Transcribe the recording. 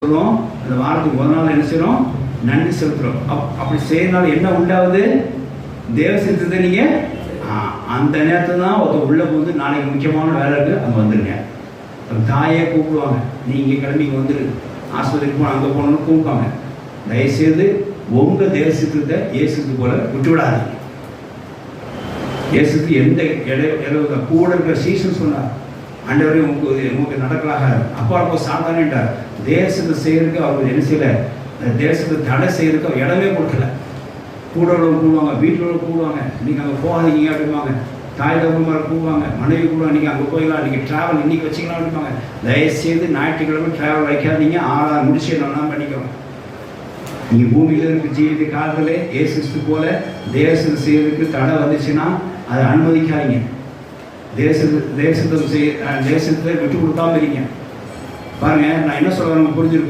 சொல்லுவோம். அந்த வாரத்துக்கு ஒரு நாள் என்ன செய்யறோம்? நன்றி செலுத்துறோம். அப்படி செய்யறதுனால என்ன உண்டாவது? தேவ சித்தத்தை நீங்க அந்த நேரத்தில் தான் ஒருத்தர் உள்ள போது நாளைக்கு முக்கியமான வேலை இருக்கு, அங்கே வந்துருங்க. தாயே கூப்பிடுவாங்க, நீ இங்கே கிளம்பி வந்துரு, ஆஸ்பத்திரிக்கு போன அங்கே போகணும்னு கூப்பிடுவாங்க. தயவுசெய்து உங்க தேவ சித்தத்தை இயேசுக்கு போல விட்டு விடாதீங்க. இயேசுக்கு எந்த கூட இருக்கிற சீசன் சொன்னார், ஆண்டவரே உங்களுக்கு நடக்கலாக அப்பா அப்போ சாதாரணார். தேசத்தை செய்யறதுக்கு அவர் என்ன செய்யல, தேசத்தை தடை செய்யறதுக்கு அவர் இடமே கொடுக்கல. கூட உள்ளவங்க கூடுவாங்க, வீட்டில் உள்ள கூடுவாங்க, நீங்கள் அங்கே போகாதீங்க அப்படிம்பாங்க. தாய் தகுமார் கூடுவாங்க, மனைவி கூடுவாங்க, நீங்கள் அங்கே போயிடலாம், நீங்கள் ட்ராவல் இன்னைக்கு வச்சுக்கலாம் அப்படிம்பாங்க. தயவுசெய்து ஞாயிற்றுக்கிழமை ட்ராவல் வைக்காதீங்க, 6 முடிச்சு நல்லா பண்ணிக்கோங்க. நீங்கள் பூமியில் இருக்க ஜீவித காலத்தில் ஏசு போல தேசத்தை செய்யறதுக்கு தடை வந்துச்சுன்னா அதை அனுமதிக்காதீங்க. தேசத்தை விட்டு கொடுக்காம இருக்கீங்க. பாருங்க, நான் என்ன சொல்ல புரிஞ்சிருக்கோம்.